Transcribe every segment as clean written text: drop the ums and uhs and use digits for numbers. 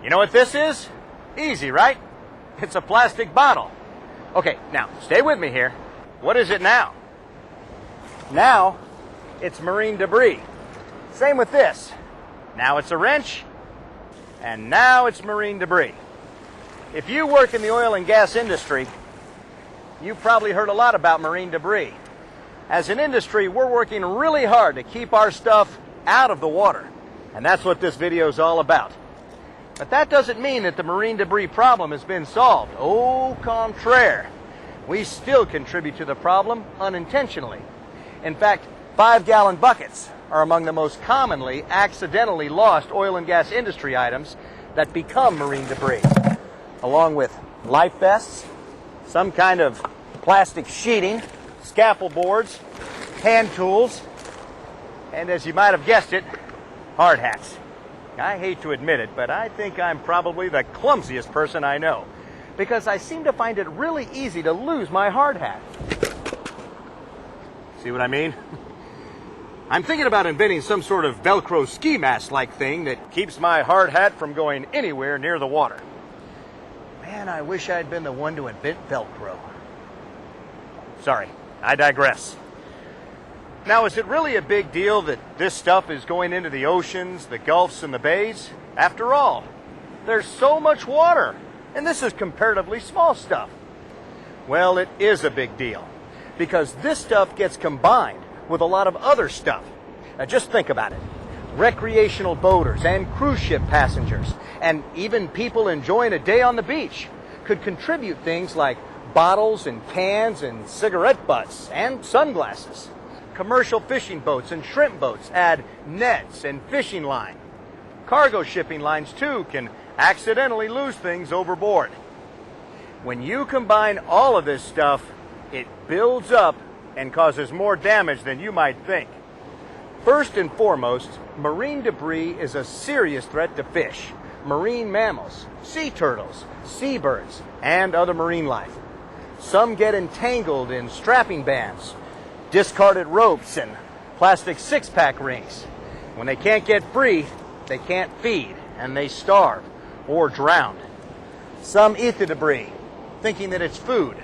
You know what this is? Easy, right? It's a plastic bottle. Okay, now, stay with me here. What is it now? Now, it's marine debris. Same with this. Now it's a wrench, and now it's marine debris. If you work in the oil and gas industry, you've probably heard a lot about marine debris. As an industry, we're working really hard to keep our stuff out of the water, and that's what this video is all about. But that doesn't mean that the marine debris problem has been solved. Au contraire. We still contribute to the problem unintentionally. In fact, 5-gallon buckets are among the most commonly accidentally lost oil and gas industry items that become marine debris, along with life vests, some kind of plastic sheeting, scaffold boards, hand tools, and as you might have guessed it, hard hats. I hate to admit it, but I think I'm probably the clumsiest person I know, because I seem to find it really easy to lose my hard hat. See what I mean? I'm thinking about inventing some sort of Velcro ski mask-like thing that keeps my hard hat from going anywhere near the water. Man, I wish I'd been the one to invent Velcro. Sorry, I digress. Now, is it really a big deal that this stuff is going into the oceans, the gulfs, and the bays? After all, there's so much water, and this is comparatively small stuff. Well, it is a big deal, because this stuff gets combined with a lot of other stuff. Now, just think about it. Recreational boaters and cruise ship passengers, and even people enjoying a day on the beach, could contribute things like bottles and cans and cigarette butts and sunglasses. Commercial fishing boats and shrimp boats add nets and fishing line. Cargo shipping lines, too, can accidentally lose things overboard. When you combine all of this stuff, it builds up and causes more damage than you might think. First and foremost, marine debris is a serious threat to fish, marine mammals, sea turtles, seabirds, and other marine life. Some get entangled in strapping bands, discarded ropes, and plastic six-pack rings. When they can't get free, they can't feed, and they starve or drown. Some eat the debris, thinking that it's food.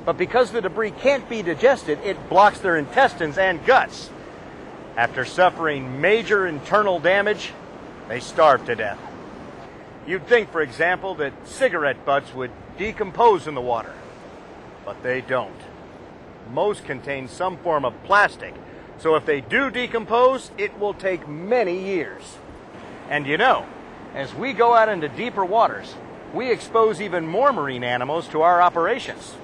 But because the debris can't be digested, it blocks their intestines and guts. After suffering major internal damage, they starve to death. You'd think, for example, that cigarette butts would decompose in the water, but they don't. Most contain some form of plastic, so if they do decompose, it will take many years. And you know, as we go out into deeper waters, we expose even more marine animals to our operations.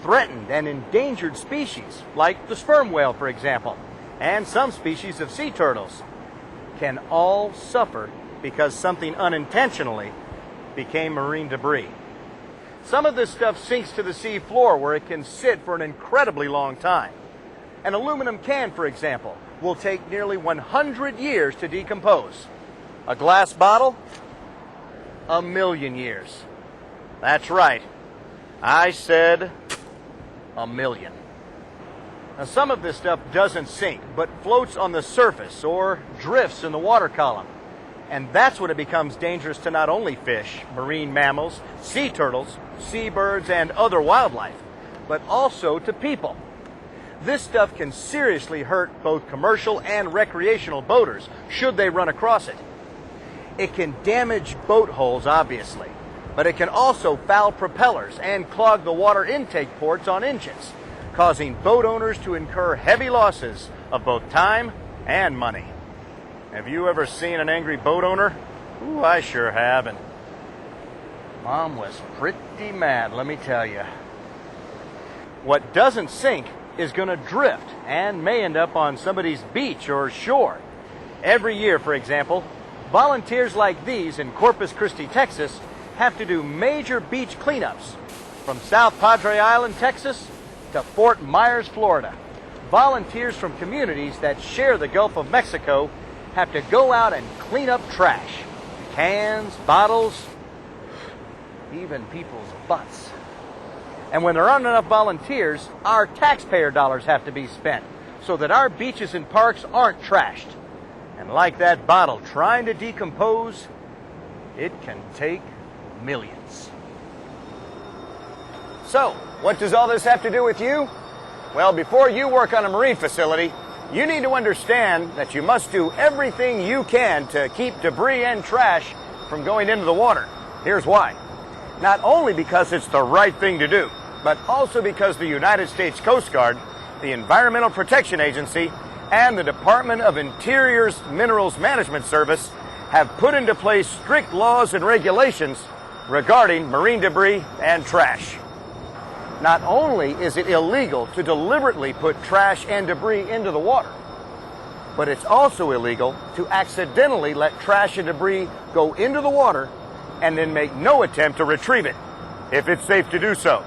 Threatened and endangered species, like the sperm whale, for example, and some species of sea turtles, can all suffer because something unintentionally became marine debris. Some of this stuff sinks to the sea floor where it can sit for an incredibly long time. An aluminum can, for example, will take nearly 100 years to decompose. A glass bottle? 1,000,000 years. That's right. I said 1,000,000. Now, some of this stuff doesn't sink, but floats on the surface or drifts in the water column. And that's when it becomes dangerous to not only fish, marine mammals, sea turtles, seabirds, and other wildlife, but also to people. This stuff can seriously hurt both commercial and recreational boaters should they run across it. It can damage boat hulls, obviously, but it can also foul propellers and clog the water intake ports on engines, causing boat owners to incur heavy losses of both time and money. Have you ever seen an angry boat owner? Ooh, I sure have, and Mom was pretty mad, let me tell you. What doesn't sink is going to drift and may end up on somebody's beach or shore. Every year, for example, volunteers like these in Corpus Christi, Texas, have to do major beach cleanups from South Padre Island, Texas, to Fort Myers, Florida. Volunteers from communities that share the Gulf of Mexico have to go out and clean up trash, cans, bottles, even people's butts. And when there aren't enough volunteers, our taxpayer dollars have to be spent so that our beaches and parks aren't trashed. And like that bottle trying to decompose, it can take millions. So, what does all this have to do with you? Well, before you work on a marine facility, you need to understand that you must do everything you can to keep debris and trash from going into the water. Here's why. Not only because it's the right thing to do, but also because the United States Coast Guard, the Environmental Protection Agency, and the Department of Interior's Minerals Management Service have put into place strict laws and regulations regarding marine debris and trash. Not only is it illegal to deliberately put trash and debris into the water, but it's also illegal to accidentally let trash and debris go into the water and then make no attempt to retrieve it, if it's safe to do so.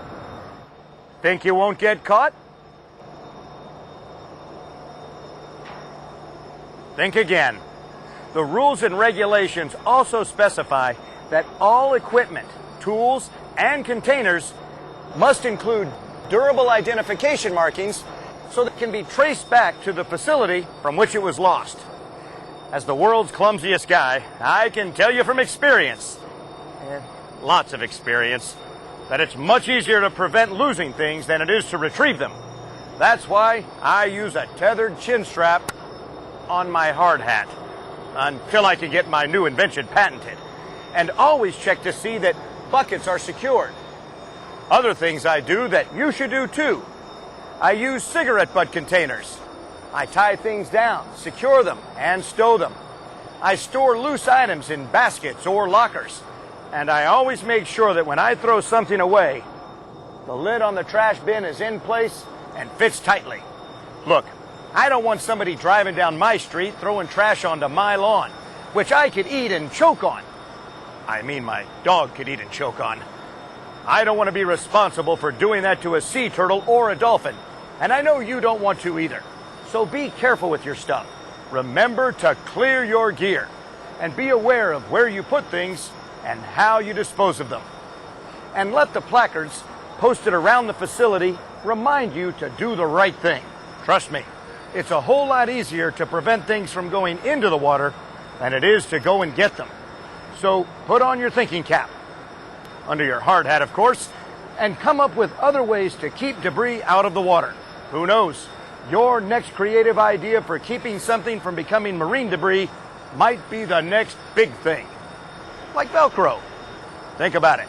Think you won't get caught? Think again. The rules and regulations also specify that all equipment, tools, and containers must include durable identification markings so that it can be traced back to the facility from which it was lost. As the world's clumsiest guy, I can tell you from experience, lots of experience, that it's much easier to prevent losing things than it is to retrieve them. That's why I use a tethered chin strap on my hard hat until I can get my new invention patented, and always check to see that buckets are secured. Other things I do that you should do too. I use cigarette butt containers. I tie things down, secure them, and stow them. I store loose items in baskets or lockers. And I always make sure that when I throw something away, the lid on the trash bin is in place and fits tightly. Look, I don't want somebody driving down my street throwing trash onto my lawn, which I could eat and choke on. I mean, my dog could eat and choke on. I don't want to be responsible for doing that to a sea turtle or a dolphin, and I know you don't want to either. So be careful with your stuff. Remember to clear your gear, and be aware of where you put things and how you dispose of them. And let the placards posted around the facility remind you to do the right thing. Trust me, it's a whole lot easier to prevent things from going into the water than it is to go and get them. So put on your thinking cap, under your hard hat, of course, and come up with other ways to keep debris out of the water. Who knows? Your next creative idea for keeping something from becoming marine debris might be the next big thing. Like Velcro. Think about it.